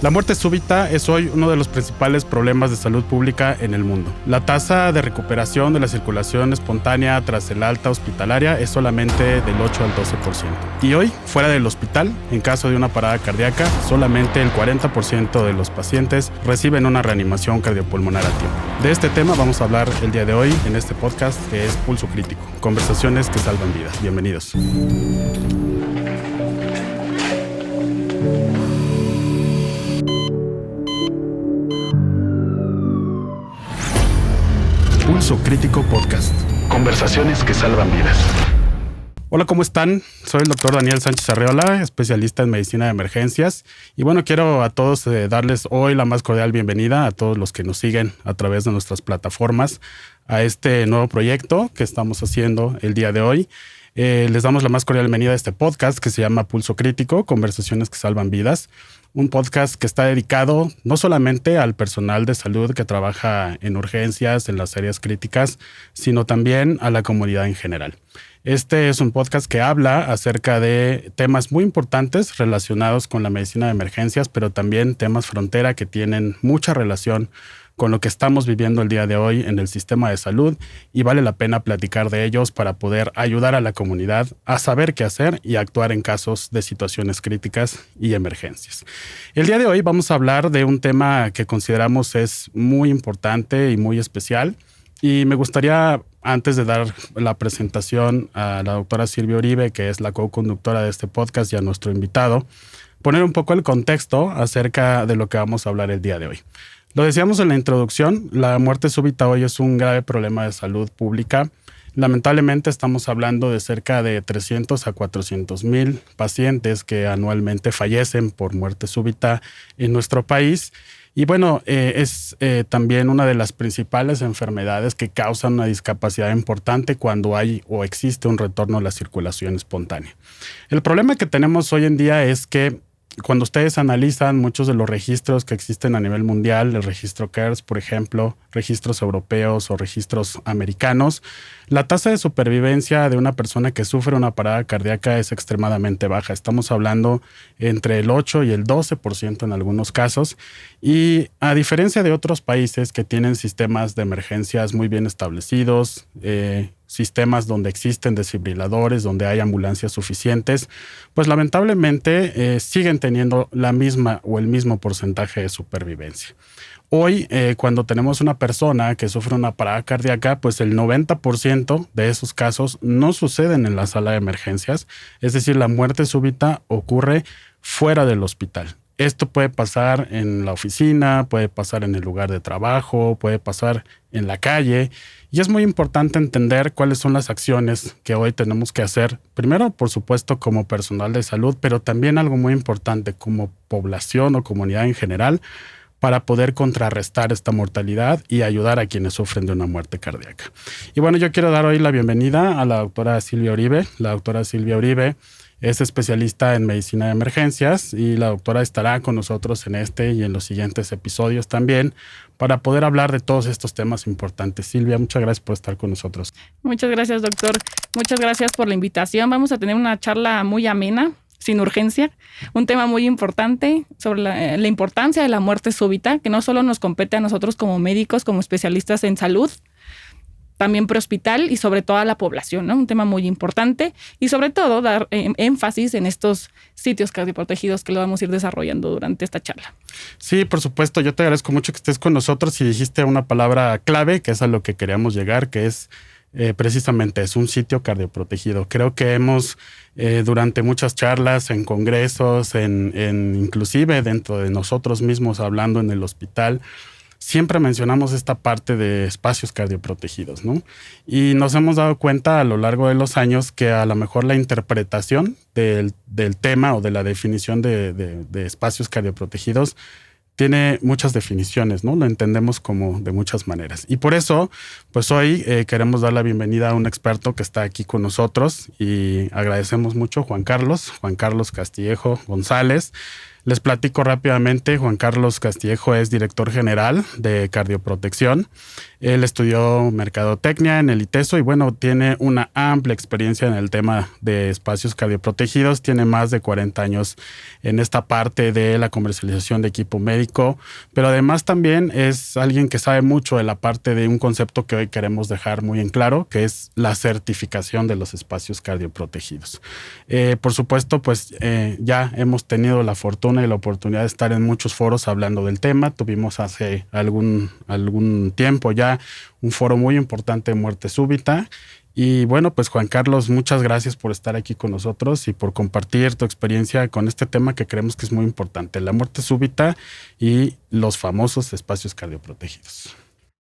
La muerte súbita es hoy uno de los principales problemas de salud pública en el mundo. La tasa de recuperación de la circulación espontánea tras el alta hospitalaria es solamente del 8 al 12%. Y hoy, fuera del hospital, en caso de una parada cardíaca, solamente el 40% de los pacientes reciben una reanimación cardiopulmonar a tiempo. De este tema vamos a hablar el día de hoy en este podcast que es Pulso Crítico, conversaciones que salvan vidas. Bienvenidos. Pulso Crítico Podcast. Conversaciones que salvan vidas. Hola, ¿cómo están? Soy el doctor Daniel Sánchez Arreola, especialista en medicina de emergencias. Y bueno, quiero a todos darles hoy la más cordial bienvenida a todos los que nos siguen a través de nuestras plataformas a este nuevo proyecto que estamos haciendo el día de hoy. Les damos la más cordial bienvenida a este podcast que se llama Pulso Crítico, Conversaciones que salvan vidas. Un podcast que está dedicado no solamente al personal de salud que trabaja en urgencias, en las áreas críticas, sino también a la comunidad en general. Este es un podcast que habla acerca de temas muy importantes relacionados con la medicina de emergencias, pero también temas frontera que tienen mucha relación con lo que estamos viviendo el día de hoy en el sistema de salud y vale la pena platicar de ellos para poder ayudar a la comunidad a saber qué hacer y actuar en casos de situaciones críticas y emergencias. El día de hoy vamos a hablar de un tema que consideramos es muy importante y muy especial y me gustaría, antes de dar la presentación a la doctora Silvia Uribe, que es la co-conductora de este podcast, y a nuestro invitado, poner un poco el contexto acerca de lo que vamos a hablar el día de hoy. Lo decíamos en la introducción, la muerte súbita hoy es un grave problema de salud pública. Lamentablemente estamos hablando de cerca de 300 a 400 mil pacientes que anualmente fallecen por muerte súbita en nuestro país. Y bueno, es también una de las principales enfermedades que causan una discapacidad importante cuando hay o existe un retorno a la circulación espontánea. El problema que tenemos hoy en día es que cuando ustedes analizan muchos de los registros que existen a nivel mundial, el registro CARES, por ejemplo, registros europeos o registros americanos, la tasa de supervivencia de una persona que sufre una parada cardíaca es extremadamente baja. Estamos hablando entre el 8 y el 12% en algunos casos. Y a diferencia de otros países que tienen sistemas de emergencias muy bien establecidos, sistemas donde existen desfibriladores, donde hay ambulancias suficientes, pues lamentablemente siguen teniendo la misma o el mismo porcentaje de supervivencia. Hoy, cuando tenemos una persona que sufre una parada cardíaca, pues el 90% de esos casos no suceden en la sala de emergencias, es decir, la muerte súbita ocurre fuera del hospital. Esto puede pasar en la oficina, puede pasar en el lugar de trabajo, puede pasar en la calle. Y es muy importante entender cuáles son las acciones que hoy tenemos que hacer. Primero, por supuesto, como personal de salud, pero también algo muy importante como población o comunidad en general para poder contrarrestar esta mortalidad y ayudar a quienes sufren de una muerte cardíaca. Y bueno, yo quiero dar hoy la bienvenida a la doctora Silvia Uribe. La doctora Silvia Uribe es especialista en medicina de emergencias y la doctora estará con nosotros en este y en los siguientes episodios también para poder hablar de todos estos temas importantes. Silvia, muchas gracias por estar con nosotros. Muchas gracias, doctor. Muchas gracias por la invitación. Vamos a tener una charla muy amena, sin urgencia, un tema muy importante sobre la importancia de la muerte súbita, que no solo nos compete a nosotros como médicos, como especialistas en salud, también prehospital y sobre todo a la población, ¿no? Un tema muy importante y sobre todo dar énfasis en estos sitios cardioprotegidos que lo vamos a ir desarrollando durante esta charla. Sí, por supuesto. Yo te agradezco mucho que estés con nosotros y dijiste una palabra clave, que es a lo que queríamos llegar, que es precisamente es un sitio cardioprotegido. Creo que hemos durante muchas charlas, en congresos, inclusive dentro de nosotros mismos hablando en el hospital, siempre mencionamos esta parte de espacios cardioprotegidos, ¿no? Y nos hemos dado cuenta a lo largo de los años que a lo mejor la interpretación del tema o de la definición de espacios cardioprotegidos tiene muchas definiciones, ¿no? Lo entendemos como de muchas maneras. Y por eso, pues hoy queremos dar la bienvenida a un experto que está aquí con nosotros y agradecemos mucho Juan Carlos Castillejo González. Les platico rápidamente. Juan Carlos Castillejo es director general de Cardioprotección. Él estudió mercadotecnia en el ITESO y bueno, tiene una amplia experiencia en el tema de espacios cardioprotegidos. Tiene más de 40 años en esta parte de la comercialización de equipo médico, pero además también es alguien que sabe mucho de la parte de un concepto que hoy queremos dejar muy en claro, que es la certificación de los espacios cardioprotegidos. Por supuesto, pues ya hemos tenido la fortuna y la oportunidad de estar en muchos foros hablando del tema. Tuvimos hace algún tiempo ya un foro muy importante de muerte súbita. Y bueno, pues Juan Carlos, muchas gracias por estar aquí con nosotros y por compartir tu experiencia con este tema que creemos que es muy importante, la muerte súbita y los famosos espacios cardioprotegidos.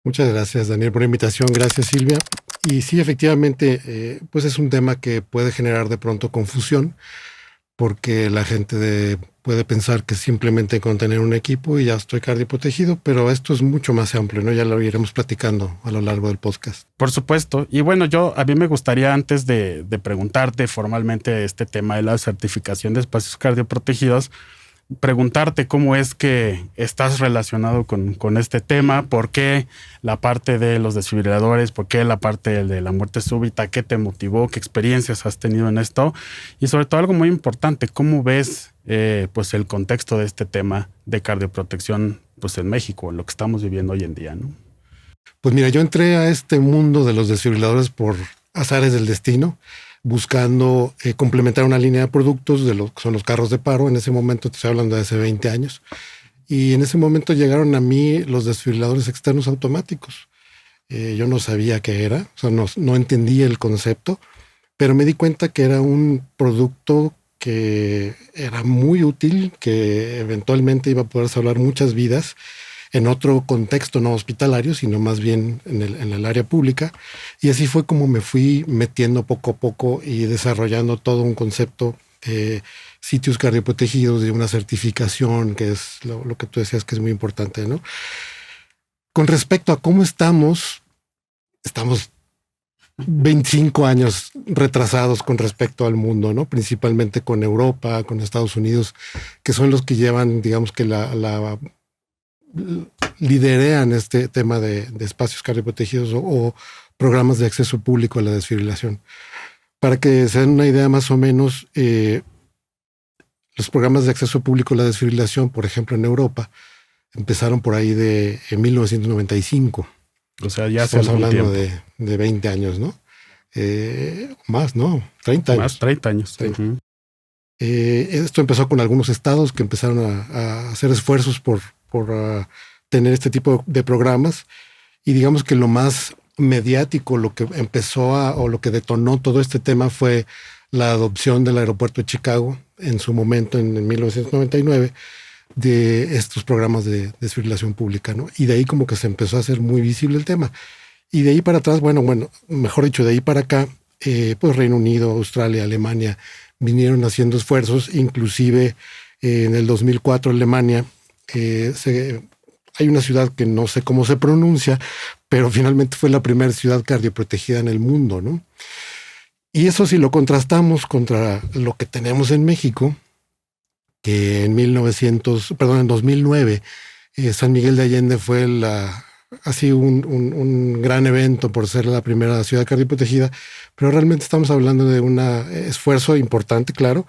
Muchas gracias, Daniel, por la invitación. Gracias, Silvia. Y sí, efectivamente, pues es un tema que puede generar de pronto confusión, porque la gente puede pensar que simplemente con tener un equipo y ya estoy cardioprotegido, pero esto es mucho más amplio, ¿no? Ya lo iremos platicando a lo largo del podcast. Por supuesto. Y bueno, a mí me gustaría, antes de preguntarte formalmente este tema de la certificación de espacios cardioprotegidos, preguntarte cómo es que estás relacionado con este tema, por qué la parte de los desfibriladores, por qué la parte de la muerte súbita, qué te motivó, qué experiencias has tenido en esto y sobre todo algo muy importante, cómo ves pues el contexto de este tema de cardioprotección pues en México, en lo que estamos viviendo hoy en día, ¿no? Pues mira, yo entré a este mundo de los desfibriladores por azares del destino, buscando complementar una línea de productos de lo que son los carros de paro. En ese momento, te estoy hablando de hace 20 años. Y en ese momento llegaron a mí los desfibriladores externos automáticos. Yo no sabía qué era, o sea, no entendía el concepto, pero me di cuenta que era un producto que era muy útil, que eventualmente iba a poder salvar muchas vidas en otro contexto no hospitalario, sino más bien en el área pública. Y así fue como me fui metiendo poco a poco y desarrollando todo un concepto de sitios cardioprotegidos, de una certificación, que es lo que tú decías que es muy importante, ¿no? Con respecto a cómo estamos 25 años retrasados con respecto al mundo, ¿no? Principalmente con Europa, con Estados Unidos, que son los que llevan, digamos que liderean este tema de espacios cardioprotegidos o programas de acceso público a la desfibrilación. Para que se den una idea más o menos, los programas de acceso público a la desfibrilación, por ejemplo, en Europa, empezaron por ahí en 1995. O sea, ya estamos hablando de 20 años, ¿no? Más, ¿no? 30 años. Más 30 años. 30. Esto empezó con algunos estados que empezaron a hacer esfuerzos por tener este tipo de programas, y digamos que lo más mediático, lo que empezó o lo que detonó todo este tema fue la adopción del aeropuerto de Chicago en su momento, en 1999, de estos programas de desfibrilación pública, ¿no? Y de ahí como que se empezó a hacer muy visible el tema. Y de ahí para atrás, bueno, mejor dicho, de ahí para acá, pues Reino Unido, Australia, Alemania vinieron haciendo esfuerzos, inclusive en el 2004 Alemania, hay una ciudad que no sé cómo se pronuncia, pero finalmente fue la primera ciudad cardioprotegida en el mundo, ¿no? Y eso si lo contrastamos contra lo que tenemos en México, que en 2009, San Miguel de Allende fue un gran evento por ser la primera ciudad cardioprotegida, pero realmente estamos hablando de un esfuerzo importante, claro,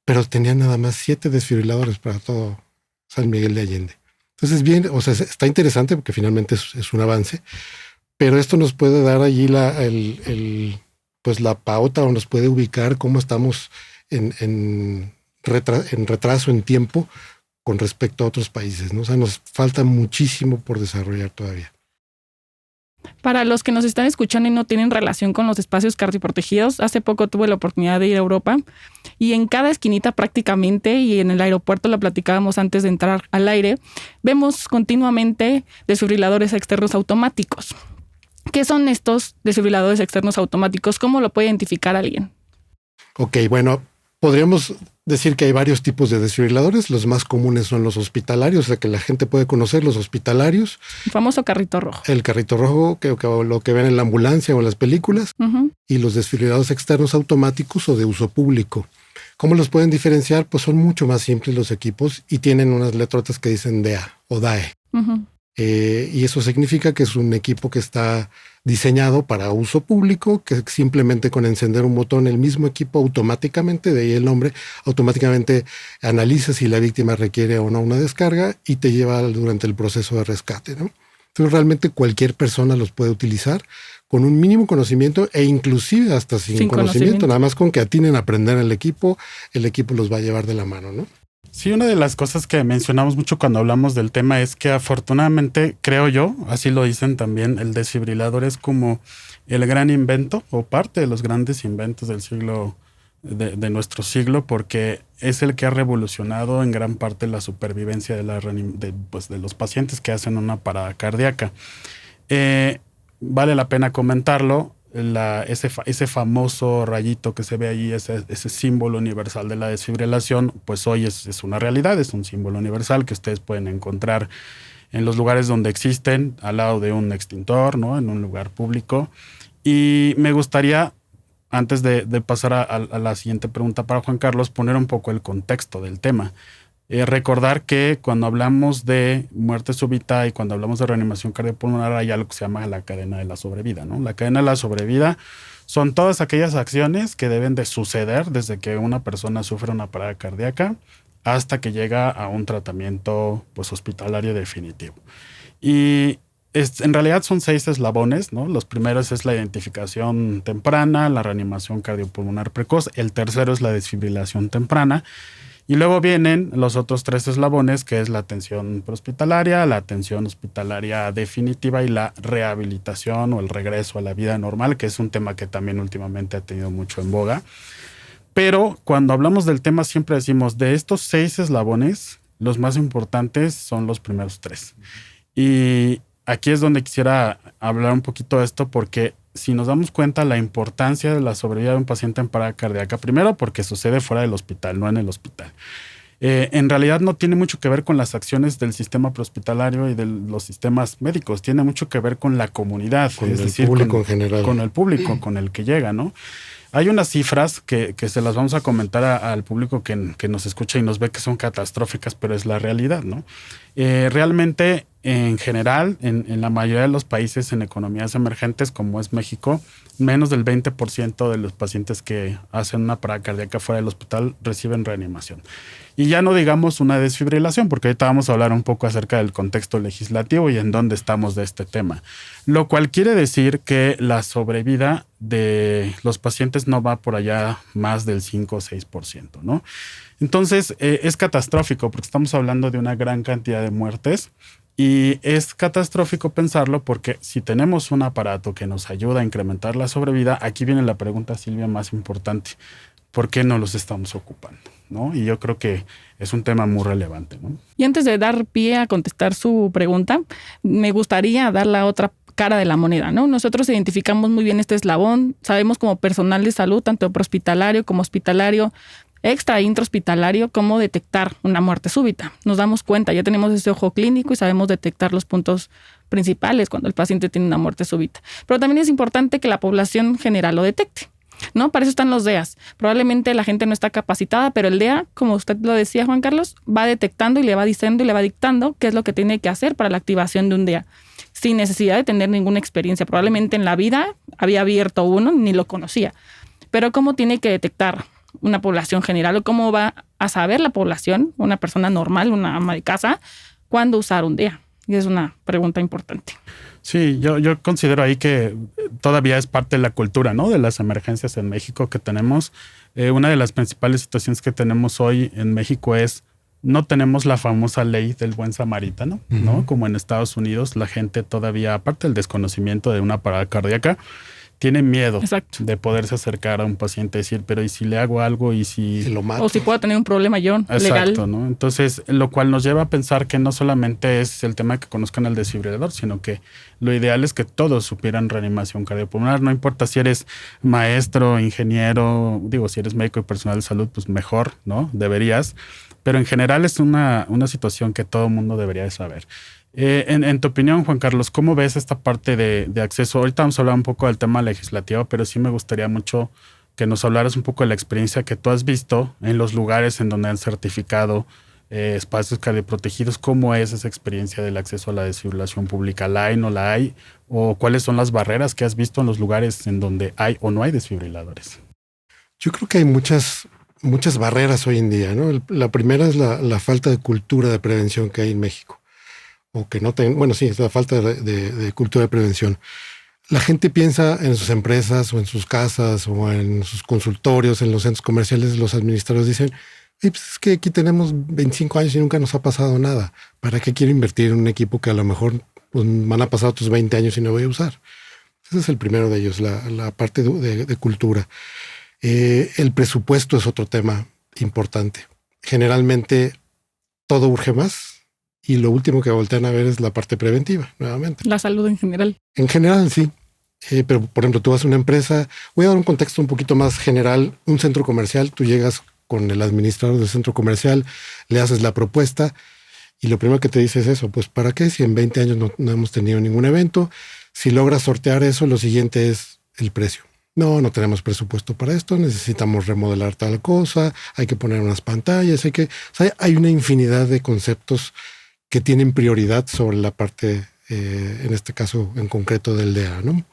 pero tenía nada más 7 desfibriladores para todo San Miguel de Allende. Entonces, bien, o sea, está interesante porque finalmente es un avance, pero esto nos puede dar allí pues la pauta, o nos puede ubicar cómo estamos en retraso en tiempo con respecto a otros países, ¿no? O sea, nos falta muchísimo por desarrollar todavía. Para los que nos están escuchando y no tienen relación con los espacios cardioprotegidos, hace poco tuve la oportunidad de ir a Europa y en cada esquinita prácticamente, y en el aeropuerto lo platicábamos antes de entrar al aire, vemos continuamente desfibriladores externos automáticos. ¿Qué son estos desfibriladores externos automáticos? ¿Cómo lo puede identificar alguien? Ok, bueno, podríamos decir que hay varios tipos de desfibriladores. Los más comunes son los hospitalarios, o sea, que la gente puede conocer, los hospitalarios. El famoso carrito rojo. El carrito rojo, que lo que ven en la ambulancia o en las películas. Uh-huh. Y los desfibriladores externos automáticos o de uso público, ¿Cómo los pueden diferenciar? Pues son mucho más simples los equipos y tienen unas letrotas que dicen DEA o DAE. Uh-huh. Y eso significa que es un equipo que está diseñado para uso público, que simplemente con encender un botón, el mismo equipo automáticamente, de ahí el nombre, automáticamente analiza si la víctima requiere o no una descarga y te lleva durante el proceso de rescate, ¿no? Entonces realmente cualquier persona los puede utilizar con un mínimo conocimiento e inclusive hasta sin conocimiento, nada más con que atinen a aprender el equipo los va a llevar de la mano, ¿no? Sí, una de las cosas que mencionamos mucho cuando hablamos del tema es que afortunadamente, creo yo, así lo dicen también, el desfibrilador es como el gran invento o parte de los grandes inventos del siglo, de nuestro siglo, porque es el que ha revolucionado en gran parte la supervivencia de los pacientes que hacen una parada cardíaca. Vale la pena comentarlo. Ese famoso rayito que se ve ahí, ese símbolo universal de la desfibrilación, pues hoy es una realidad, es un símbolo universal que ustedes pueden encontrar en los lugares donde existen, al lado de un extintor, ¿no? En un lugar público. Y me gustaría, antes de pasar a la siguiente pregunta para Juan Carlos, poner un poco el contexto del tema. Recordar que cuando hablamos de muerte súbita y cuando hablamos de reanimación cardiopulmonar hay algo que se llama la cadena de la sobrevida, ¿no? La cadena de la sobrevida son todas aquellas acciones que deben de suceder desde que una persona sufre una parada cardíaca hasta que llega a un tratamiento pues, hospitalario definitivo. Y en realidad son 6 eslabones, ¿no? Los primeros es la identificación temprana, la reanimación cardiopulmonar precoz, el tercero es la desfibrilación temprana. Y luego vienen los otros 3 eslabones, que es la atención prehospitalaria, la atención hospitalaria definitiva y la rehabilitación o el regreso a la vida normal, que es un tema que también últimamente ha tenido mucho en boga. Pero cuando hablamos del tema siempre decimos, de estos 6 eslabones, los más importantes son los primeros 3. Y aquí es donde quisiera hablar un poquito de esto porque si nos damos cuenta la importancia de la sobrevida de un paciente en parada cardíaca, primero porque sucede fuera del hospital, no en el hospital. En realidad no tiene mucho que ver con las acciones del sistema prehospitalario y de los sistemas médicos, tiene mucho que ver con la comunidad, con el público en general. Con el público, con el que llega, ¿no? Hay unas cifras que se las vamos a comentar al público que nos escucha y nos ve que son catastróficas, pero es la realidad, ¿no? Realmente, en general, en la mayoría de los países en economías emergentes, como es México, menos del 20% de los pacientes que hacen una parada cardíaca fuera del hospital reciben reanimación. Y ya no digamos una desfibrilación, porque ahorita vamos a hablar un poco acerca del contexto legislativo y en dónde estamos de este tema. Lo cual quiere decir que la sobrevida de los pacientes no va por allá más del 5 o 6%, ¿no? Entonces, es catastrófico porque estamos hablando de una gran cantidad de muertes y es catastrófico pensarlo porque si tenemos un aparato que nos ayuda a incrementar la sobrevida, aquí viene la pregunta, Silvia, más importante. ¿Por qué no los estamos ocupando? ¿No? Y yo creo que es un tema muy relevante, ¿no? Y antes de dar pie a contestar su pregunta, me gustaría dar la otra cara de la moneda, ¿no? Nosotros identificamos muy bien este eslabón, sabemos como personal de salud, tanto prehospitalario como hospitalario, extra e intrahospitalario, cómo detectar una muerte súbita. Nos damos cuenta, ya tenemos ese ojo clínico y sabemos detectar los puntos principales cuando el paciente tiene una muerte súbita. Pero también es importante que la población general lo detecte, ¿no? Para eso están los DEAs. Probablemente la gente no está capacitada, pero el DEA, como usted lo decía, Juan Carlos, va detectando y le va diciendo y le va dictando qué es lo que tiene que hacer para la activación de un DEA, sin necesidad de tener ninguna experiencia. Probablemente en la vida había abierto uno, ni lo conocía. Pero ¿cómo tiene que detectar una población general o cómo va a saber la población, una persona normal, una ama de casa, cuándo usar un DEA? Y es una pregunta importante. Sí, yo considero ahí que todavía es parte de la cultura, ¿no? De las emergencias en México que tenemos. Una de las principales situaciones que tenemos hoy en México es no tenemos la famosa ley del buen samaritano, ¿no? Como en Estados Unidos, la gente todavía, aparte del desconocimiento de una parada cardíaca, tiene miedo Exacto. de poderse acercar a un paciente y decir, pero ¿y si le hago algo? ¿Y si lo mato? O si puedo tener un problema yo legal. Exacto, ¿no? Entonces, lo cual nos lleva a pensar que no solamente es el tema de que conozcan el desfibrilador, sino que lo ideal es que todos supieran reanimación cardiopulmonar. No importa si eres maestro, ingeniero, si eres médico y personal de salud, pues mejor, ¿no? Deberías. Pero en general es una situación que todo el mundo debería de saber. En tu opinión, Juan Carlos, ¿cómo ves esta parte de acceso? Ahorita vamos a hablar un poco del tema legislativo, pero sí me gustaría mucho que nos hablaras un poco de la experiencia que tú has visto en los lugares en donde han certificado espacios cardioprotegidos. ¿Cómo es esa experiencia del acceso a la desfibrilación pública? ¿La hay, no la hay? ¿O cuáles son las barreras que has visto en los lugares en donde hay o no hay desfibriladores? Yo creo que hay muchas barreras hoy en día, ¿no? La primera es la falta de cultura de prevención que hay en México. O que no bueno, sí, es la falta de cultura de prevención. La gente piensa en sus empresas o en sus casas o en sus consultorios, en los centros comerciales. Los administradores dicen, pues es que aquí tenemos 25 años y nunca nos ha pasado nada. ¿Para qué quiero invertir en un equipo que a lo mejor pues, van a pasar otros 20 años y no voy a usar? Ese es el primero de ellos, la parte de cultura. El presupuesto es otro tema importante. Generalmente todo urge más y lo último que voltean a ver es la parte preventiva, nuevamente. La salud en general. En general, sí. Pero, por ejemplo, tú vas a una empresa, voy a dar un contexto un poquito más general, un centro comercial, tú llegas con el administrador del centro comercial, le haces la propuesta y lo primero que te dice es eso, pues ¿para qué? Si en 20 años no hemos tenido ningún evento, si logras sortear eso, lo siguiente es el precio. No tenemos presupuesto para esto, necesitamos remodelar tal cosa, hay que poner unas pantallas, hay una infinidad de conceptos que tienen prioridad sobre la parte, en este caso en concreto del DEA, ¿no?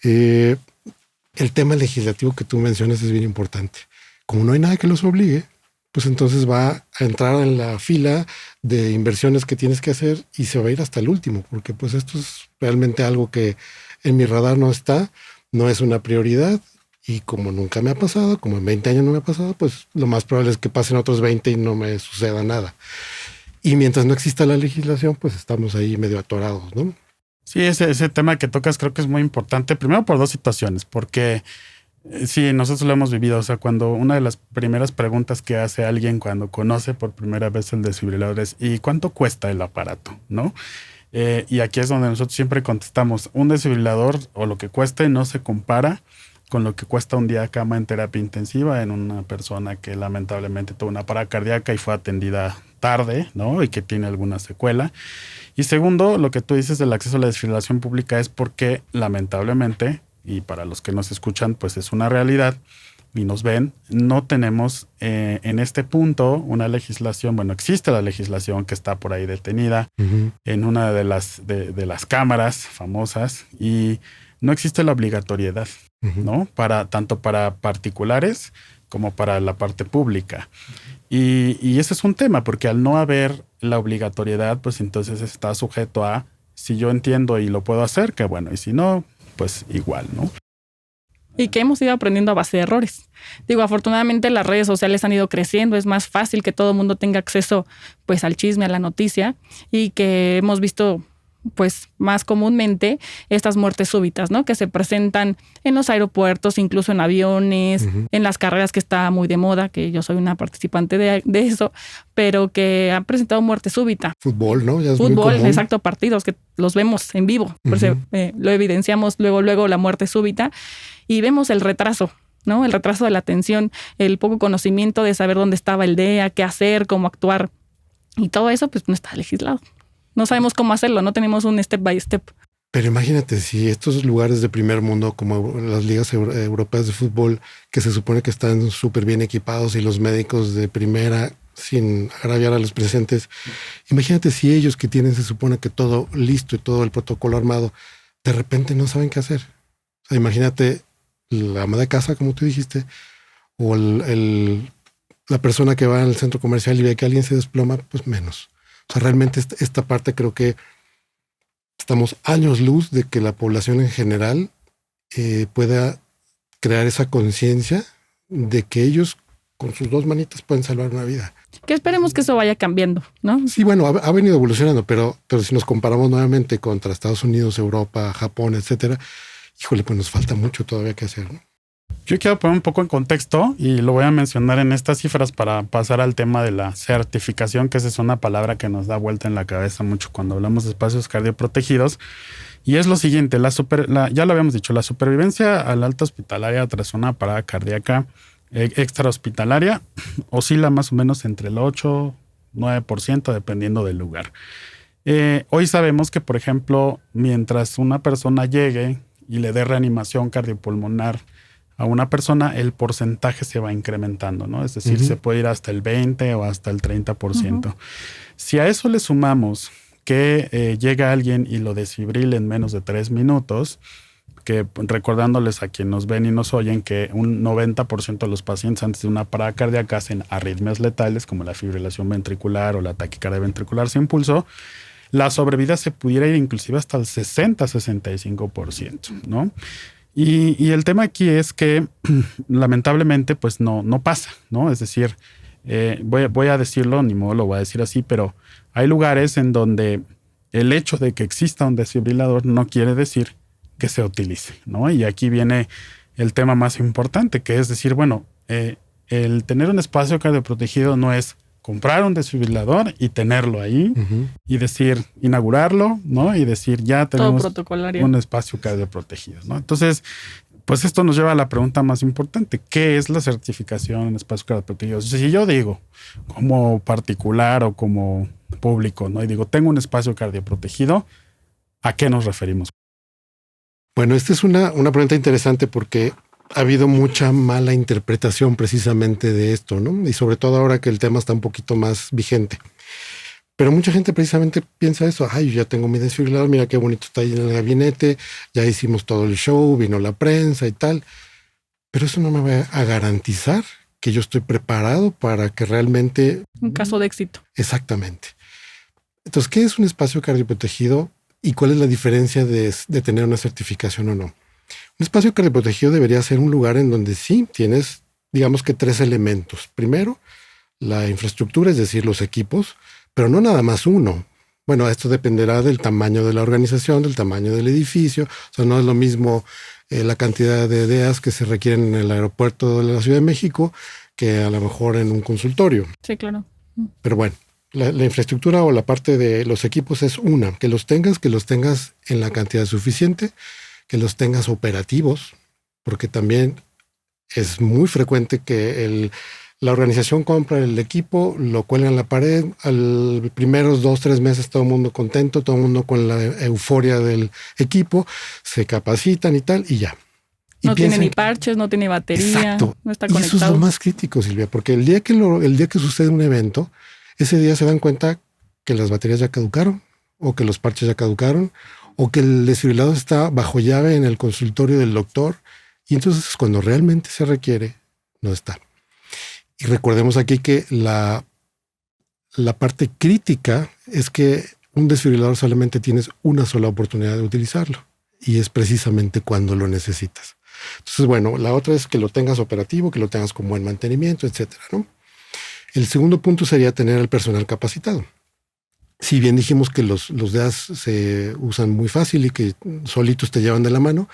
El tema legislativo que tú mencionas es bien importante. Como no hay nada que los obligue, pues entonces va a entrar en la fila de inversiones que tienes que hacer y se va a ir hasta el último, porque pues esto es realmente algo que en mi radar no está, no es una prioridad y como nunca me ha pasado, como en 20 años no me ha pasado, pues lo más probable es que pasen otros 20 y no me suceda nada. Y mientras no exista la legislación, pues estamos ahí medio atorados, ¿no? Sí, ese tema que tocas creo que es muy importante. Primero por dos situaciones, porque sí, nosotros lo hemos vivido. O sea, cuando una de las primeras preguntas que hace alguien cuando conoce por primera vez el desfibrilador es ¿y cuánto cuesta el aparato? ¿No? Y aquí es donde nosotros siempre contestamos, un desfibrilador o lo que cueste no se compara con lo que cuesta un día de cama en terapia intensiva en una persona que lamentablemente tuvo una parada cardíaca y fue atendida tarde, ¿no? Y que tiene alguna secuela. Y segundo, lo que tú dices del acceso a la desfibrilación pública es porque lamentablemente, y para los que nos escuchan, pues es una realidad y nos ven, no tenemos en este punto una legislación. Bueno, existe la legislación que está por ahí detenida en una de las cámaras famosas y no existe la obligatoriedad, ¿no? Tanto para particulares como para la parte pública. Y ese es un tema, porque al no haber la obligatoriedad, pues entonces está sujeto a, si yo entiendo y lo puedo hacer, que bueno, y si no, pues igual, ¿no? Y que hemos ido aprendiendo a base de errores. Digo, afortunadamente las redes sociales han ido creciendo, es más fácil que todo el mundo tenga acceso pues al chisme, a la noticia, y que hemos visto pues más comúnmente estas muertes súbitas, ¿no? Que se presentan en los aeropuertos, incluso en aviones, en las carreras, que está muy de moda, que yo soy una participante de eso, pero que han presentado muerte súbita. Fútbol, ¿no? Ya es Fútbol, muy común. exacto, partidos que los vemos en vivo, por eso, lo evidenciamos luego la muerte súbita y vemos el retraso, ¿no? El retraso de la atención, el poco conocimiento de saber dónde estaba el DEA, qué hacer, cómo actuar, y todo eso pues no está legislado. No sabemos cómo hacerlo, no tenemos un step by step. Pero imagínate si estos lugares de primer mundo, como las ligas europeas de fútbol, que se supone que están súper bien equipados y los médicos de primera, sin agraviar a los presentes, imagínate si ellos que tienen, se supone que todo listo y todo el protocolo armado, de repente no saben qué hacer. O sea, imagínate la ama de casa, como tú dijiste, o la persona que va al centro comercial y ve que alguien se desploma, pues menos. O sea, realmente esta parte creo que estamos años luz de que la población en general pueda crear esa conciencia de que ellos con sus dos manitas pueden salvar una vida. Que esperemos que eso vaya cambiando, ¿no? Sí, bueno, ha venido evolucionando, pero si nos comparamos nuevamente contra Estados Unidos, Europa, Japón, etcétera, híjole, pues nos falta mucho todavía que hacer, ¿no? Yo quiero poner un poco en contexto y lo voy a mencionar en estas cifras para pasar al tema de la certificación, que esa es una palabra que nos da vuelta en la cabeza mucho cuando hablamos de espacios cardioprotegidos. Y es lo siguiente, ya lo habíamos dicho, la supervivencia a la alta hospitalaria tras una parada cardíaca extrahospitalaria oscila más o menos entre el 8-9% dependiendo del lugar. Hoy sabemos que, por ejemplo, mientras una persona llegue y le dé reanimación cardiopulmonar a una persona, el porcentaje se va incrementando, ¿no? Es decir, se puede ir hasta el 20 o hasta el 30%. Si a eso le sumamos que llega alguien y lo desfibrila en menos de 3 minutos, que recordándoles a quienes nos ven y nos oyen que un 90% de los pacientes antes de una parada cardíaca hacen arritmias letales como la fibrilación ventricular o la taquicardia ventricular sin pulso, la sobrevida se pudiera ir inclusive hasta el 60-65%, ¿no? Y el tema aquí es que lamentablemente pues no pasa, ¿no? Es decir, voy a decirlo, ni modo lo voy a decir así, pero hay lugares en donde el hecho de que exista un desfibrilador no quiere decir que se utilice, ¿no? Y aquí viene el tema más importante, que es decir, bueno, el tener un espacio cardioprotegido no es comprar un desfibrilador y tenerlo ahí y decir, inaugurarlo, ¿no? Y decir, ya tenemos un espacio cardioprotegido, ¿no? Entonces, pues esto nos lleva a la pregunta más importante. ¿Qué es la certificación en espacios cardioprotegidos? Si yo digo, como particular o como público, ¿no? Y digo, tengo un espacio cardioprotegido, ¿a qué nos referimos? Bueno, esta es una pregunta interesante porque ha habido mucha mala interpretación precisamente de esto, ¿no? Y sobre todo ahora que el tema está un poquito más vigente. Pero mucha gente precisamente piensa eso. Ay, yo ya tengo mi desfibrilador, mira qué bonito está ahí en el gabinete, ya hicimos todo el show, vino la prensa y tal. Pero eso no me va a garantizar que yo estoy preparado para que realmente... Un caso de éxito. Exactamente. Entonces, ¿qué es un espacio cardioprotegido y cuál es la diferencia de tener una certificación o no? Un espacio cardioprotegido debería ser un lugar en donde sí tienes, digamos que 3 elementos. Primero, la infraestructura, es decir, los equipos, pero no nada más uno. Bueno, esto dependerá del tamaño de la organización, del tamaño del edificio. O sea, no es lo mismo la cantidad de DEAs que se requieren en el aeropuerto de la Ciudad de México que a lo mejor en un consultorio. Sí, claro. Pero bueno, la infraestructura o la parte de los equipos es una. Que los tengas en la cantidad suficiente, que los tengas operativos, porque también es muy frecuente que la organización compra el equipo, lo cuelga en la pared, al primeros 2-3 meses todo el mundo contento, todo el mundo con la euforia del equipo, se capacitan y tal, y ya. Y no tiene ni parches, no tiene batería, exacto, no está conectado. Y eso es lo más crítico, Silvia, porque el día que sucede un evento, ese día se dan cuenta que las baterías ya caducaron, o que los parches ya caducaron, o que el desfibrilador está bajo llave en el consultorio del doctor, y entonces cuando realmente se requiere, no está. Y recordemos aquí que la parte crítica es que un desfibrilador solamente tienes una sola oportunidad de utilizarlo, y es precisamente cuando lo necesitas. Entonces, bueno, la otra es que lo tengas operativo, que lo tengas con buen mantenimiento, etcétera, ¿no? El segundo punto sería tener el personal capacitado. Si bien dijimos que los DEAs se usan muy fácil y que solitos te llevan de la mano,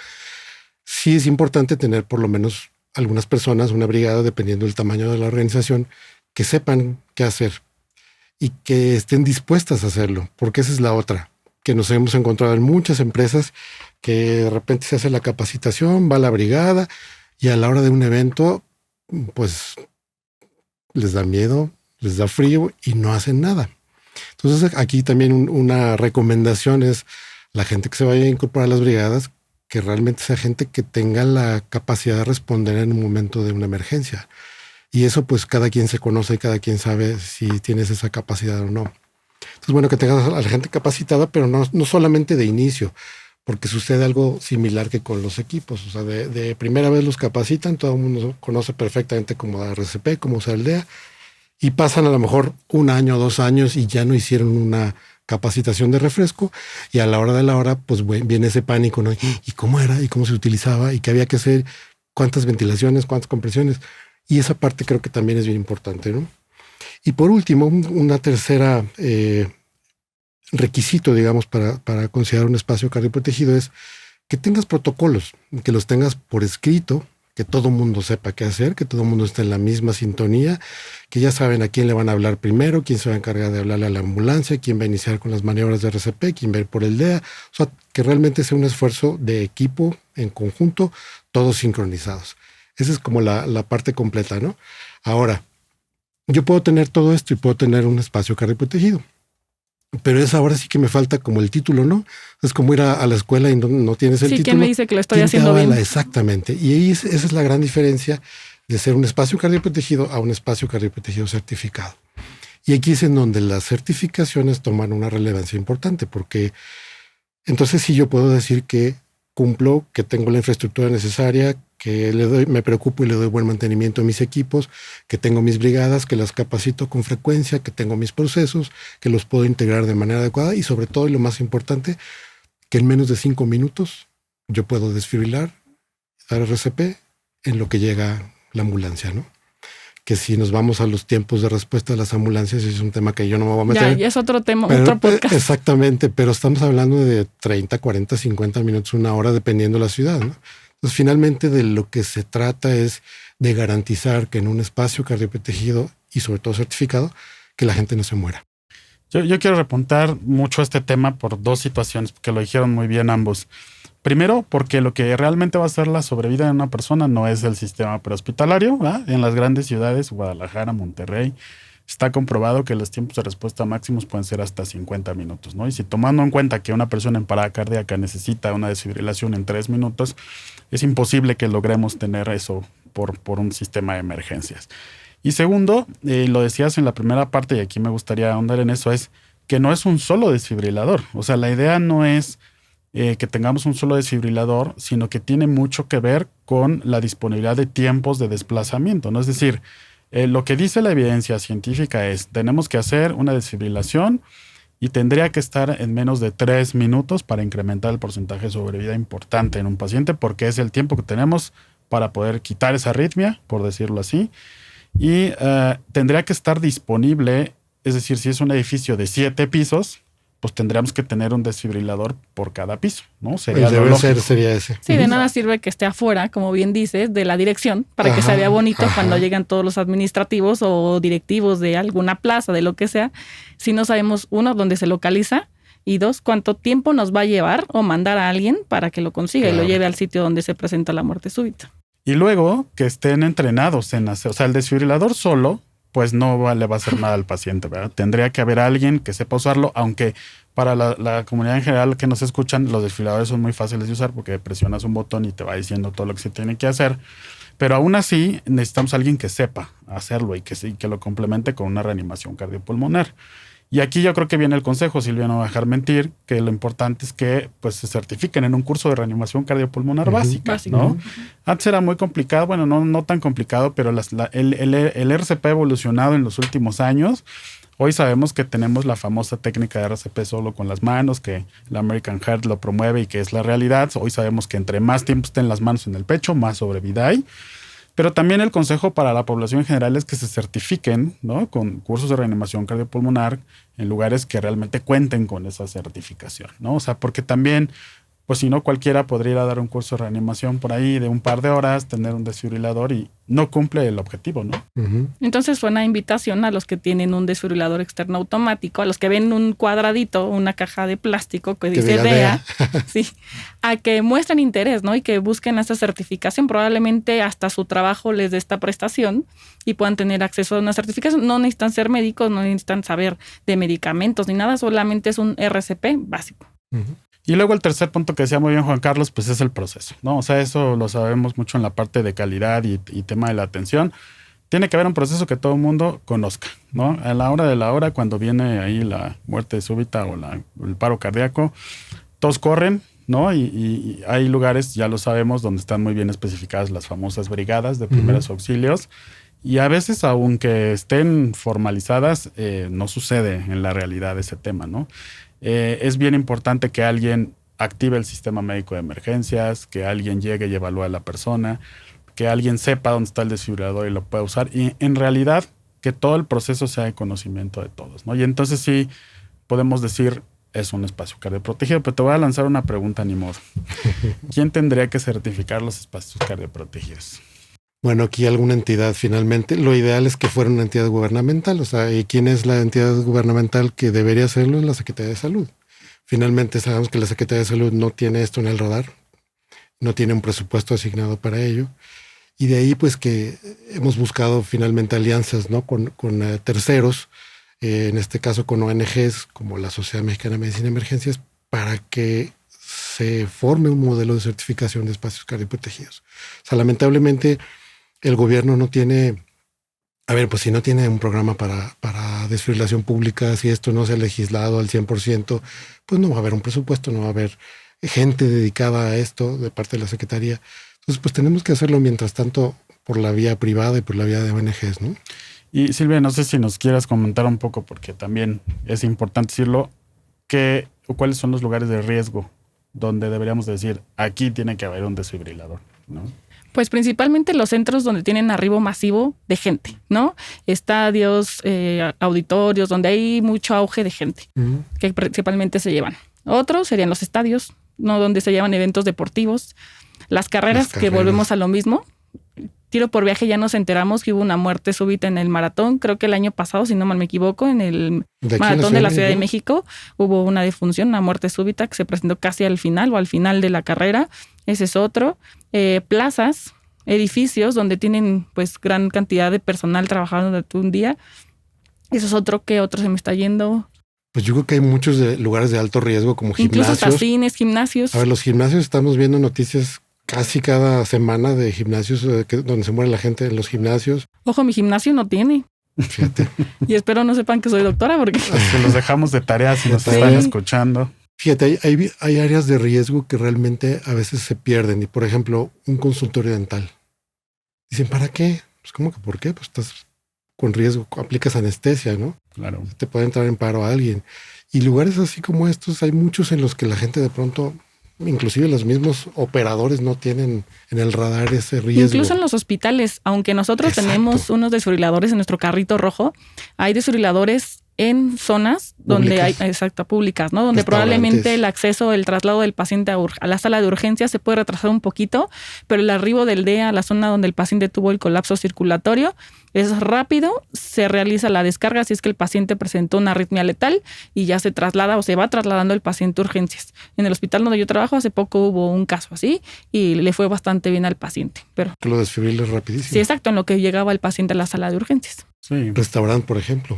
sí es importante tener por lo menos algunas personas, una brigada, dependiendo del tamaño de la organización, que sepan qué hacer y que estén dispuestas a hacerlo, porque esa es la otra, que nos hemos encontrado en muchas empresas que de repente se hace la capacitación, va la brigada y a la hora de un evento, pues les da miedo, les da frío y no hacen nada. Entonces aquí también una recomendación es la gente que se vaya a incorporar a las brigadas, que realmente sea gente que tenga la capacidad de responder en un momento de una emergencia. Y eso pues cada quien se conoce y cada quien sabe si tienes esa capacidad o no. Entonces bueno, que tengas a la gente capacitada, pero no solamente de inicio, porque sucede algo similar que con los equipos. O sea, de primera vez los capacitan, todo el mundo conoce perfectamente cómo dar RCP, cómo usar el DEA, y pasan a lo mejor 1 año, 2 años y ya no hicieron una capacitación de refresco, y a la hora de la hora pues viene ese pánico, ¿no? ¿Y cómo era? ¿Y cómo se utilizaba? ¿Y qué había que hacer? ¿Cuántas ventilaciones? ¿Cuántas compresiones? Y esa parte creo que también es bien importante, ¿no? Y por último, una tercera requisito, digamos, para considerar un espacio cardioprotegido es que tengas protocolos, que los tengas por escrito, que todo mundo sepa qué hacer, que todo mundo esté en la misma sintonía, que ya saben a quién le van a hablar primero, quién se va a encargar de hablarle a la ambulancia, quién va a iniciar con las maniobras de RCP, quién va a ir por el DEA. O sea, que realmente sea un esfuerzo de equipo en conjunto, todos sincronizados. Esa es como la parte completa, ¿no? Ahora, yo puedo tener todo esto y puedo tener un espacio cardioprotegido. pero es ahora sí que me falta como el título, ¿no? Es como ir a la escuela y no tienes el título. ¿Quién me dice que lo estoy ¿Quién haciendo bien? Exactamente. Y ahí esa es la gran diferencia de ser un espacio cardioprotegido a un espacio cardioprotegido certificado. Y aquí es en donde las certificaciones toman una relevancia importante, porque entonces sí yo puedo decir que cumplo, que tengo la infraestructura necesaria, que me preocupo y le doy buen mantenimiento a mis equipos, que tengo mis brigadas, que las capacito con frecuencia, que tengo mis procesos, que los puedo integrar de manera adecuada y sobre todo, y lo más importante, que en menos de 5 minutos yo puedo desfibrilar, dar RCP en lo que llega la ambulancia, ¿no? Que si nos vamos a los tiempos de respuesta de las ambulancias, es un tema que yo no me voy a meter. Ya es otro tema, pero, otro podcast. Exactamente, pero estamos hablando de 30, 40, 50 minutos, una hora, dependiendo de la ciudad, ¿no? Entonces, finalmente, de lo que se trata es de garantizar que en un espacio cardioprotegido y sobre todo certificado, que la gente no se muera. Yo quiero repuntar mucho este tema por dos situaciones, porque lo dijeron muy bien ambos. Primero, porque lo que realmente va a ser la sobrevida de una persona no es el sistema prehospitalario, ¿verdad? En las grandes ciudades, Guadalajara, Monterrey, está comprobado que los tiempos de respuesta máximos pueden ser hasta 50 minutos, ¿no? Y si tomando en cuenta que una persona en parada cardíaca necesita una desfibrilación en 3 minutos, es imposible que logremos tener eso por un sistema de emergencias. Y segundo, lo decías en la primera parte, y aquí me gustaría ahondar en eso, es que no es un solo desfibrilador. O sea, la idea no es que tengamos un solo desfibrilador, sino que tiene mucho que ver con la disponibilidad de tiempos de desplazamiento, ¿no? Es decir, lo que dice la evidencia científica es, tenemos que hacer una desfibrilación y tendría que estar en menos de 3 minutos para incrementar el porcentaje de sobrevida importante en un paciente, porque es el tiempo que tenemos para poder quitar esa arritmia, por decirlo así, y tendría que estar disponible, es decir, si es un edificio de 7 pisos, pues tendríamos que tener un desfibrilador por cada piso, ¿no? Sería lo lógico. Sería ese. Sí, de nada sirve que esté afuera, como bien dices, de la dirección, para que se vea bonito cuando llegan todos los administrativos o directivos de alguna plaza, de lo que sea, si no sabemos, uno, dónde se localiza, y dos, cuánto tiempo nos va a llevar o mandar a alguien para que lo consiga y lo lleve al sitio donde se presenta la muerte súbita. Y luego que estén entrenados en hacer, o sea, el desfibrilador solo, pues no le va a hacer nada al paciente, ¿verdad? Tendría que haber alguien que sepa usarlo, aunque para la comunidad en general que nos escuchan, los desfibriladores son muy fáciles de usar porque presionas un botón y te va diciendo todo lo que se tiene que hacer. Pero aún así necesitamos a alguien que sepa hacerlo y que lo complemente con una reanimación cardiopulmonar. Y aquí yo creo que viene el consejo, Silvia, no va a dejar mentir, que lo importante es que pues se certifiquen en un curso de reanimación cardiopulmonar básica, ¿no? Antes era muy complicado, bueno, no tan complicado, pero el RCP ha evolucionado en los últimos años. Hoy sabemos que tenemos la famosa técnica de RCP solo con las manos, que la American Heart lo promueve y que es la realidad. Hoy sabemos que entre más tiempo estén las manos en el pecho, más sobrevida hay. Pero también el consejo para la población en general es que se certifiquen, ¿no? Con cursos de reanimación cardiopulmonar en lugares que realmente cuenten con esa certificación, ¿no? O sea, porque también, pues si no, cualquiera podría ir a dar un curso de reanimación por ahí de un par de horas, tener un desfibrilador y no cumple el objetivo, ¿no? Entonces fue una invitación a los que tienen un desfibrilador externo automático, a los que ven un cuadradito, una caja de plástico que dice DEA, sí, a que muestren interés, ¿no? Y que busquen esa certificación. Probablemente hasta su trabajo les dé esta prestación y puedan tener acceso a una certificación. No necesitan ser médicos, no necesitan saber de medicamentos ni nada, solamente es un RCP básico. Y luego el tercer punto que decía muy bien Juan Carlos, pues es el proceso, ¿no? O sea, eso lo sabemos mucho en la parte de calidad y tema de la atención. Tiene que haber un proceso que todo el mundo conozca, ¿no? A la hora de la hora, cuando viene ahí la muerte súbita o el paro cardíaco, todos corren, ¿no? Y hay lugares, ya lo sabemos, donde están muy bien especificadas las famosas brigadas de primeros auxilios. Y a veces, aunque estén formalizadas, no sucede en la realidad ese tema, ¿no? Es bien importante que alguien active el sistema médico de emergencias, que alguien llegue y evalúe a la persona, que alguien sepa dónde está el desfibrilador y lo pueda usar. Y en realidad, que todo el proceso sea de conocimiento de todos, ¿no? Y entonces sí podemos decir, es un espacio cardioprotegido, pero te voy a lanzar una pregunta, ni modo. ¿Quién tendría que certificar los espacios cardioprotegidos? Bueno, aquí alguna entidad finalmente. Lo ideal es que fuera una entidad gubernamental. O sea, ¿y quién es la entidad gubernamental que debería hacerlo? Es la Secretaría de Salud. Finalmente sabemos que la Secretaría de Salud no tiene esto en el radar. No tiene un presupuesto asignado para ello. Y de ahí pues que hemos buscado finalmente alianzas, ¿no? con terceros en este caso con ONGs como la Sociedad Mexicana de Medicina de Emergencias, para que se forme un modelo de certificación de espacios cardioprotegidos. O sea, lamentablemente el gobierno no tiene, pues si no tiene un programa para desfibrilación pública, si esto no se ha legislado al 100%, pues no va a haber un presupuesto, no va a haber gente dedicada a esto de parte de la Secretaría. Entonces, pues tenemos que hacerlo mientras tanto por la vía privada y por la vía de ONGs, ¿no? Y Silvia, no sé si nos quieras comentar un poco, porque también es importante decirlo, cuáles son los lugares de riesgo donde deberíamos decir, aquí tiene que haber un desfibrilador, ¿no? Pues principalmente los centros donde tienen arribo masivo de gente, ¿no? Estadios, auditorios, donde hay mucho auge de gente, que principalmente se llevan. Otros serían los estadios, ¿no? Donde se llevan eventos deportivos. Las carreras, que volvemos a lo mismo. Tiro por viaje, ya nos enteramos que hubo una muerte súbita en el maratón. Creo que el año pasado, si no mal me equivoco, en el maratón de la Ciudad de México, hubo una defunción, una muerte súbita que se presentó casi al final o al final de la carrera. Ese es otro. Plazas, edificios donde tienen pues gran cantidad de personal trabajando durante un día. Eso es otro. ¿Qué otro se me está yendo? Pues yo creo que hay muchos lugares de alto riesgo como gimnasios. Incluso hasta cines, gimnasios. A ver, los gimnasios, estamos viendo noticias casi cada semana de gimnasios donde se muere la gente en los gimnasios. Ojo, mi gimnasio no tiene. Fíjate. Y espero no sepan que soy doctora porque... Que los dejamos de tarea si nos están escuchando. Fíjate, hay áreas de riesgo que realmente a veces se pierden. Y por ejemplo, un consultorio dental. Dicen, ¿para qué? Pues ¿cómo que por qué? Pues estás con riesgo, aplicas anestesia, ¿no? Claro. Te puede entrar en paro a alguien. Y lugares así como estos, hay muchos en los que la gente de pronto... Inclusive los mismos operadores no tienen en el radar ese riesgo. Incluso en los hospitales, aunque nosotros tenemos unos desfibriladores en nuestro carrito rojo, hay desfibriladores en zonas donde hay, públicas, ¿no? Donde probablemente el acceso, el traslado del paciente a la sala de urgencias se puede retrasar un poquito, pero el arribo del DEA a la zona donde el paciente tuvo el colapso circulatorio es rápido, se realiza la descarga si es que el paciente presentó una arritmia letal y ya se traslada o se va trasladando el paciente a urgencias. En el hospital donde yo trabajo hace poco hubo un caso así y le fue bastante bien al paciente. Pero que lo desfibrilas rapidísimo. Sí, exacto, en lo que llegaba el paciente a la sala de urgencias. Sí. Restaurante, por ejemplo.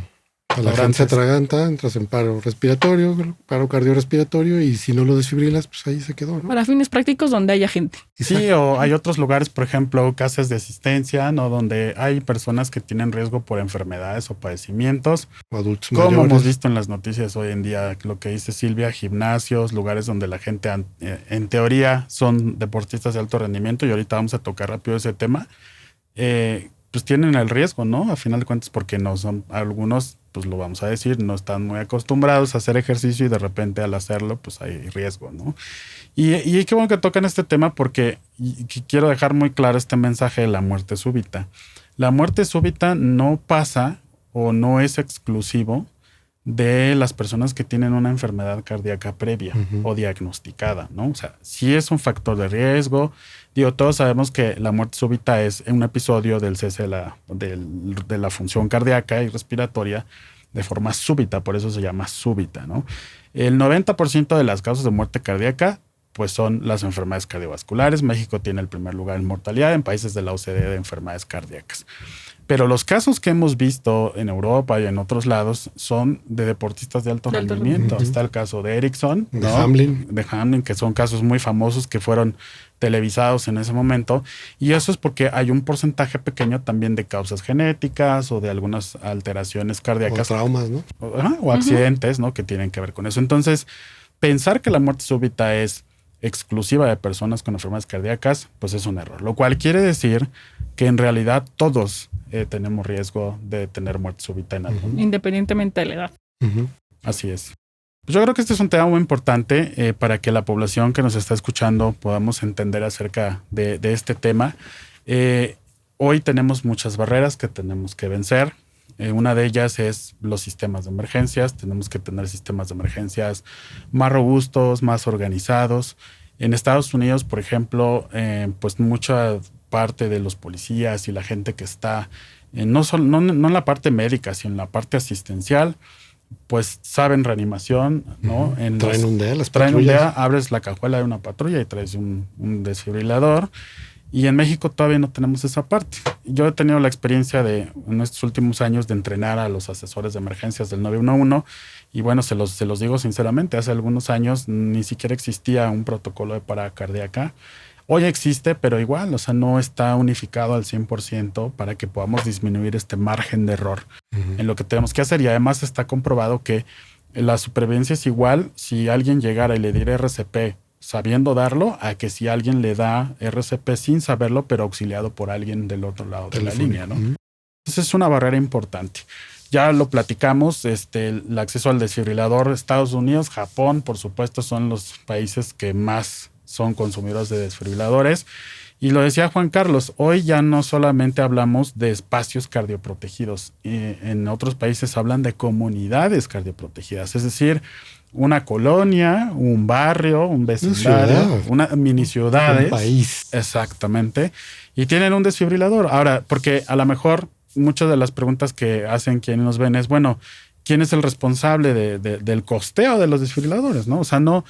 La gente se atraganta, entras en paro respiratorio, paro cardiorrespiratorio y si no lo desfibrilas, pues ahí se quedó, ¿no? Para fines prácticos donde haya gente. Sí, o hay otros lugares, por ejemplo, casas de asistencia, ¿no? Donde hay personas que tienen riesgo por enfermedades o padecimientos. O adultos mayores. Como hemos visto en las noticias hoy en día, lo que dice Silvia, gimnasios, lugares donde la gente en teoría son deportistas de alto rendimiento, y ahorita vamos a tocar rápido ese tema. Pues tienen el riesgo, ¿no? A final de cuentas, porque no son algunos, pues lo vamos a decir, no están muy acostumbrados a hacer ejercicio y de repente al hacerlo, pues hay riesgo, ¿no? Y qué bueno que tocan este tema porque quiero dejar muy claro este mensaje de la muerte súbita. La muerte súbita no pasa o no es exclusivo de las personas que tienen una enfermedad cardíaca previa o diagnosticada, ¿no? O sea, sí es un factor de riesgo. Digo, todos sabemos que la muerte súbita es un episodio del cese de la función cardíaca y respiratoria de forma súbita, por eso se llama súbita, ¿no? El 90% de las causas de muerte cardíaca pues son las enfermedades cardiovasculares. México tiene el primer lugar en mortalidad en países de la OCDE de enfermedades cardíacas. Pero los casos que hemos visto en Europa y en otros lados son de deportistas de alto rendimiento. Está el caso de Ericsson, de Hamlin, que son casos muy famosos que fueron televisados en ese momento. Y eso es porque hay un porcentaje pequeño también de causas genéticas o de algunas alteraciones cardíacas. O traumas, ¿no? O accidentes, ¿no? Que tienen que ver con eso. Entonces, pensar que la muerte súbita es exclusiva de personas con enfermedades cardíacas, pues es un error. Lo cual quiere decir que en realidad todos tenemos riesgo de tener muerte súbita en algún momento. Independientemente de la edad. Así es. Pues yo creo que este es un tema muy importante para que la población que nos está escuchando podamos entender acerca de este tema. Hoy tenemos muchas barreras que tenemos que vencer. Una de ellas es los sistemas de emergencias. Tenemos que tener sistemas de emergencias más robustos, más organizados. En Estados Unidos, por ejemplo, pues mucha parte de los policías y la gente que está, no en la parte médica, sino en la parte asistencial, pues saben reanimación, ¿no? Traen un DEA, traen un DEA, abres la cajuela de una patrulla y traes un desfibrilador. Y en México todavía no tenemos esa parte. Yo he tenido la experiencia en estos últimos años de entrenar a los asesores de emergencias del 911 y bueno, se los digo sinceramente, hace algunos años ni siquiera existía un protocolo de parada cardíaca. Hoy existe, pero igual, o sea, no está unificado al 100% para que podamos disminuir este margen de error en lo que tenemos que hacer. Y además está comprobado que la supervivencia es igual si alguien llegara y le diera RCP sabiendo darlo, a que si alguien le da RCP sin saberlo, pero auxiliado por alguien del otro lado de la línea, ¿no? Entonces es una barrera importante. Ya lo platicamos, el acceso al desfibrilador, Estados Unidos, Japón, por supuesto, son los países que más son consumidores de desfibriladores. Y lo decía Juan Carlos, hoy ya no solamente hablamos de espacios cardioprotegidos. En otros países hablan de comunidades cardioprotegidas, es decir, una colonia, un barrio, un vecindario, una mini ciudades. Un país. Exactamente. Y tienen un desfibrilador. Ahora, porque a lo mejor muchas de las preguntas que hacen quienes nos ven es, bueno, ¿quién es el responsable del costeo de los desfibriladores? ¿No? O sea, no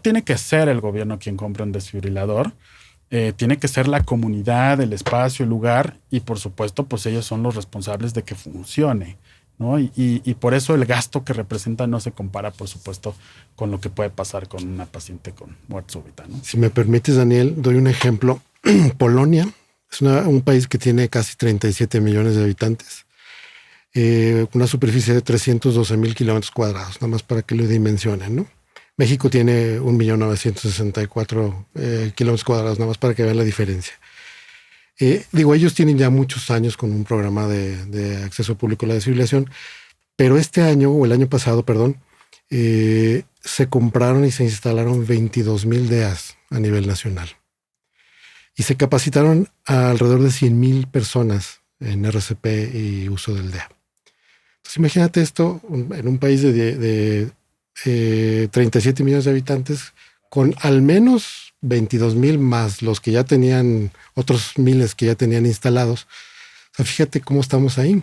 tiene que ser el gobierno quien compre un desfibrilador. Tiene que ser la comunidad, el espacio, el lugar, y por supuesto, pues ellos son los responsables de que funcione, ¿no? Y por eso el gasto que representa no se compara, por supuesto, con lo que puede pasar con una paciente con muerte súbita, ¿no? Si me permites, Daniel, doy un ejemplo. Polonia es un país que tiene casi 37 millones de habitantes, una superficie de 312,000 kilómetros cuadrados, nada más para que lo dimensionen, ¿no? México tiene 1,964,000 kilómetros cuadrados, nada más para que vean la diferencia. Ellos tienen ya muchos años con un programa de acceso público a la desfibrilación, pero este año, o el año pasado, perdón, se compraron y se instalaron 22,000 DEAs a nivel nacional. Y se capacitaron a alrededor de 100,000 personas en RCP y uso del DEA. Entonces imagínate esto en un país de 37 millones de habitantes, con al menos 22,000 más los que ya tenían, otros miles que ya tenían instalados. O sea, fíjate cómo estamos ahí.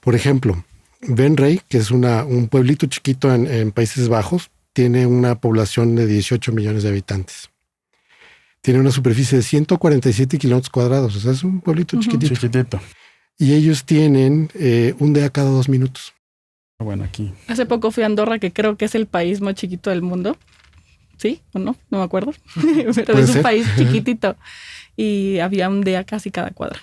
Por ejemplo, Venray, que es un pueblito chiquito en Países Bajos, tiene una población de 18 millones de habitantes. Tiene una superficie de 147 kilómetros cuadrados. O sea, es un pueblito chiquitito. Y ellos tienen un DEA cada 2 minutos. Bueno, aquí. Hace poco fui a Andorra, que creo que es el país más chiquito del mundo. ¿Sí o no? No me acuerdo. Pero es un país chiquitito. Y había un DEA casi cada cuadra.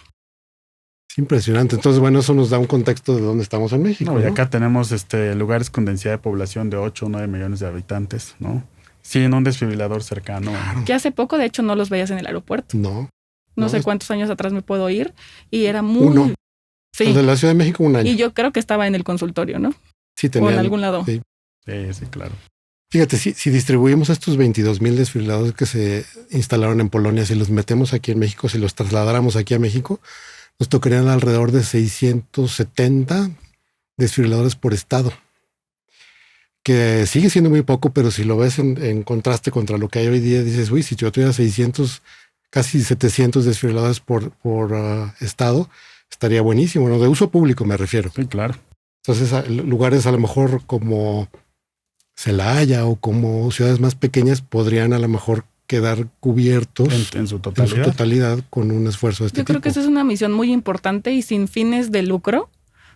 Es impresionante. Entonces, bueno, eso nos da un contexto de dónde estamos en México. No, y acá tenemos lugares con densidad de población de 8 o 9 millones de habitantes, ¿no? Sí, en un desfibrilador cercano. Claro. Que hace poco, de hecho, no los veías en el aeropuerto. No sé cuántos años atrás me puedo ir. Y era muy... Uno. Sí. De la Ciudad de México, un año. Y yo creo que estaba en el consultorio, ¿no? Sí, tenía. O en algún lado. Sí, claro. Fíjate, si distribuimos estos 22,000 desfibriladores que se instalaron en Polonia, si los metemos aquí en México, si los trasladáramos aquí a México, nos tocarían alrededor de 670 desfibriladores por estado. Que sigue siendo muy poco, pero si lo ves en contraste contra lo que hay hoy día, dices, uy, si yo tuviera 600, casi 700 desfibriladores por estado, estaría buenísimo, ¿no? De uso público me refiero. Sí, claro. Entonces, lugares a lo mejor como Celaya o como ciudades más pequeñas podrían a lo mejor quedar cubiertos en su totalidad con un esfuerzo de este tipo. Yo creo que esa es una misión muy importante y sin fines de lucro,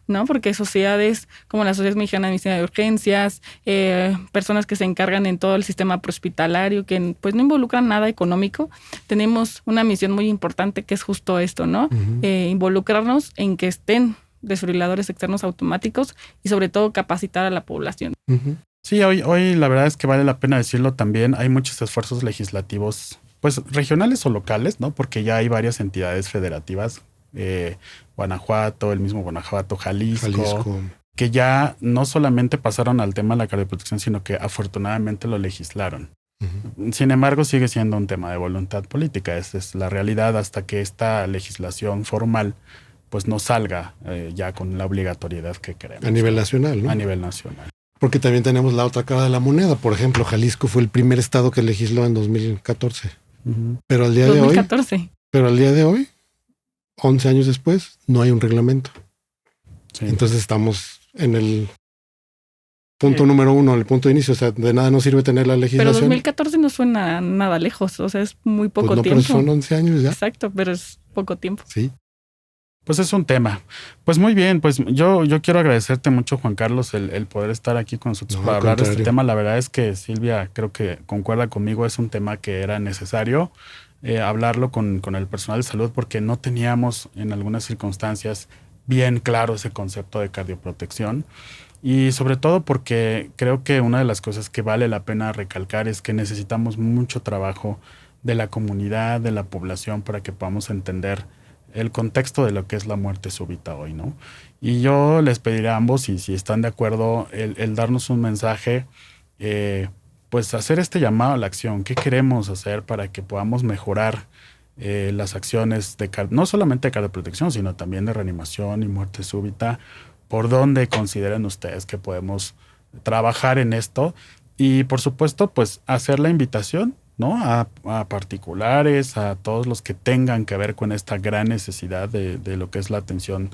¿no? Porque sociedades como la Sociedad Mexicana de Medicina de Urgencias, personas que se encargan en todo el sistema prehospitalario, que pues no involucran nada económico, tenemos una misión muy importante que es justo esto, ¿no? Involucrarnos en que estén desfibriladores externos automáticos y sobre todo capacitar a la población. Sí, hoy la verdad es que vale la pena decirlo también. Hay muchos esfuerzos legislativos, pues regionales o locales, ¿no? Porque ya hay varias entidades federativas, Guanajuato, el mismo Guanajuato, Jalisco, que ya no solamente pasaron al tema de la cardioprotección, sino que afortunadamente lo legislaron. Sin embargo, sigue siendo un tema de voluntad política. Esa es la realidad hasta que esta legislación formal pues no salga ya con la obligatoriedad que queremos. A nivel nacional, ¿no? A nivel nacional. Porque también tenemos la otra cara de la moneda. Por ejemplo, Jalisco fue el primer estado que legisló en 2014. Pero al día 2014. Pero al día de hoy, 11 años después, no hay un reglamento. Sí. Entonces estamos en el punto número uno, el punto de inicio. O sea, de nada nos sirve tener la legislación. Pero 2014 no suena nada lejos, o sea, es muy poco pues no, tiempo. Pero son 11 años ya. Exacto, pero es poco tiempo. Sí. Pues es un tema. Pues muy bien, pues yo quiero agradecerte mucho, Juan Carlos, el poder estar aquí con nosotros para hablar de este tema. La verdad es que Silvia creo que concuerda conmigo, es un tema que era necesario hablarlo con el personal de salud porque no teníamos en algunas circunstancias bien claro ese concepto de cardioprotección. Y sobre todo porque creo que una de las cosas que vale la pena recalcar es que necesitamos mucho trabajo de la comunidad, de la población, para que podamos entender el contexto de lo que es la muerte súbita hoy, ¿no? Y yo les pediré a ambos, y si están de acuerdo, el darnos un mensaje, pues hacer este llamado a la acción. ¿Qué queremos hacer para que podamos mejorar las acciones no solamente de cardioprotección, sino también de reanimación y muerte súbita? ¿Por dónde consideran ustedes que podemos trabajar en esto? Y por supuesto, pues hacer la invitación, ¿no? A particulares, a todos los que tengan que ver con esta gran necesidad de lo que es la atención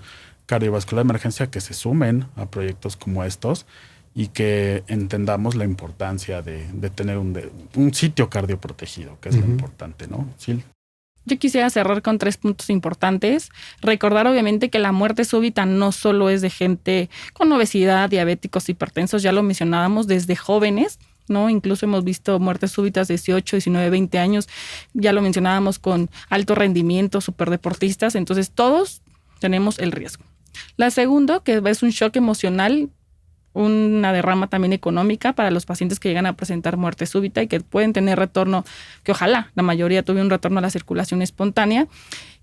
cardiovascular de emergencia, que se sumen a proyectos como estos y que entendamos la importancia de tener un sitio cardioprotegido, que es lo importante, ¿no? Sí. Yo quisiera cerrar con 3 puntos importantes. Recordar obviamente que la muerte súbita no solo es de gente con obesidad, diabéticos, hipertensos, ya lo mencionábamos, desde jóvenes, ¿no? Incluso hemos visto muertes súbitas de 18, 19, 20 años, ya lo mencionábamos, con alto rendimiento, superdeportistas, entonces todos tenemos el riesgo. La segunda, que es un shock emocional, una derrama también económica para los pacientes que llegan a presentar muerte súbita y que pueden tener retorno, que ojalá la mayoría tuviera un retorno a la circulación espontánea.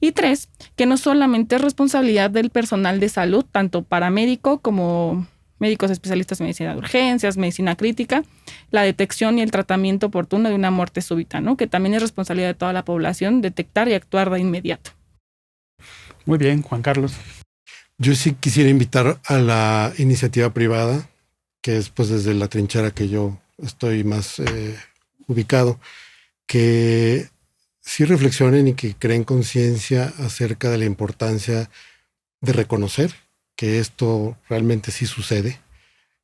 Y 3, que no solamente es responsabilidad del personal de salud, tanto paramédico como médicos especialistas en medicina de urgencias, medicina crítica, la detección y el tratamiento oportuno de una muerte súbita, ¿no? Que también es responsabilidad de toda la población detectar y actuar de inmediato. Muy bien, Juan Carlos. Yo sí quisiera invitar a la iniciativa privada, que es pues desde la trinchera que yo estoy más ubicado, que sí reflexionen y que creen conciencia acerca de la importancia de reconocer que esto realmente sí sucede.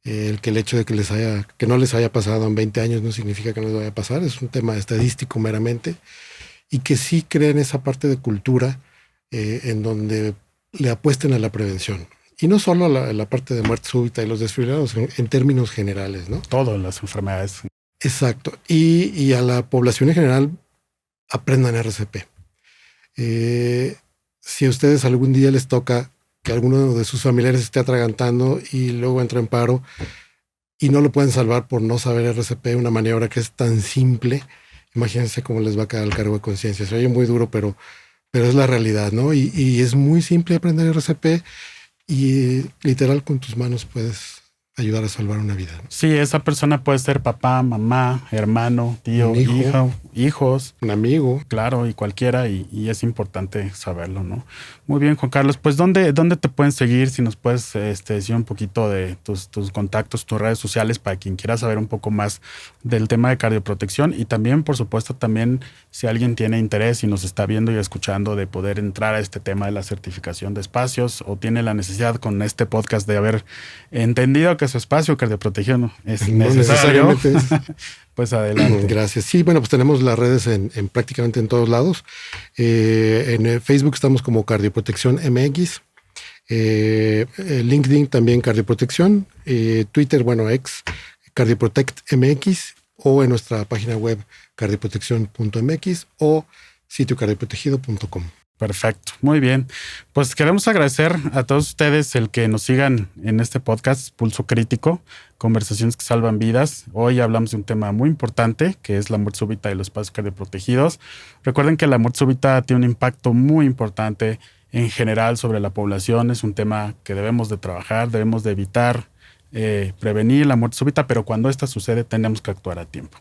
El hecho de que no les haya pasado en 20 años no significa que no les vaya a pasar, es un tema estadístico meramente, y que sí creen esa parte de cultura en donde le apuesten a la prevención. Y no solo a la parte de muerte súbita y los desfibriladores, en términos generales, ¿no? Todas las enfermedades. Exacto. Y a la población en general, aprendan RCP. Si a ustedes algún día les toca que alguno de sus familiares esté atragantando y luego entra en paro y no lo pueden salvar por no saber RCP, una maniobra que es tan simple, imagínense cómo les va a quedar el cargo de conciencia. Se oye muy duro, pero es la realidad, ¿no? Y es muy simple aprender RCP y literal con tus manos puedes ayudar a salvar una vida, ¿no? Sí, esa persona puede ser papá, mamá, hermano, tío, hijo, hijos. Un amigo. Claro, y cualquiera, y es importante saberlo, ¿no? Muy bien, Juan Carlos, pues ¿dónde te pueden seguir? Si nos puedes decir un poquito de tus contactos, tus redes sociales, para quien quiera saber un poco más del tema de cardioprotección, y también, por supuesto, también si alguien tiene interés y nos está viendo y escuchando de poder entrar a este tema de la certificación de espacios, o tiene la necesidad con este podcast de haber entendido que su espacio cardioprotegido es necesario, pues adelante. Gracias. Sí, bueno, pues tenemos las redes en prácticamente en todos lados. En Facebook estamos como Cardioprotección MX. LinkedIn también Cardioprotección. Twitter, bueno, ex Cardioprotect MX, o en nuestra página web cardioprotección.mx o sitiocardioprotegido.com. Perfecto, muy bien. Pues queremos agradecer a todos ustedes el que nos sigan en este podcast Pulso Crítico, conversaciones que salvan vidas. Hoy hablamos de un tema muy importante, que es la muerte súbita y los espacios cardioprotegidos. Recuerden que la muerte súbita tiene un impacto muy importante en general sobre la población. Es un tema que debemos de trabajar, debemos de evitar, prevenir la muerte súbita, pero cuando esta sucede tenemos que actuar a tiempo.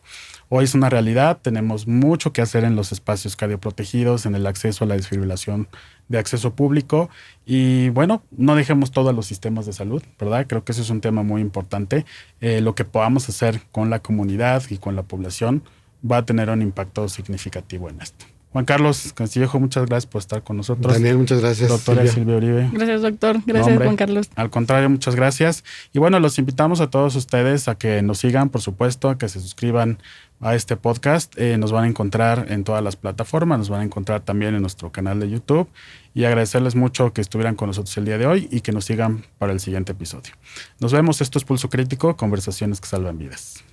Hoy es una realidad, tenemos mucho que hacer en los espacios cardioprotegidos, en el acceso a la desfibrilación de acceso público, y bueno, no dejemos todo a los sistemas de salud, ¿verdad? Creo que ese es un tema muy importante. Lo que podamos hacer con la comunidad y con la población va a tener un impacto significativo en esto. Juan Carlos Castillejo, muchas gracias por estar con nosotros. Daniel, muchas gracias. Doctora Silvia Uribe. Gracias, doctor. Gracias, Juan Carlos. Al contrario, muchas gracias. Y bueno, los invitamos a todos ustedes a que nos sigan, por supuesto, a que se suscriban a este podcast. Nos van a encontrar en todas las plataformas, nos van a encontrar también en nuestro canal de YouTube, y agradecerles mucho que estuvieran con nosotros el día de hoy y que nos sigan para el siguiente episodio. Nos vemos. Esto es Pulso Crítico, conversaciones que salvan vidas.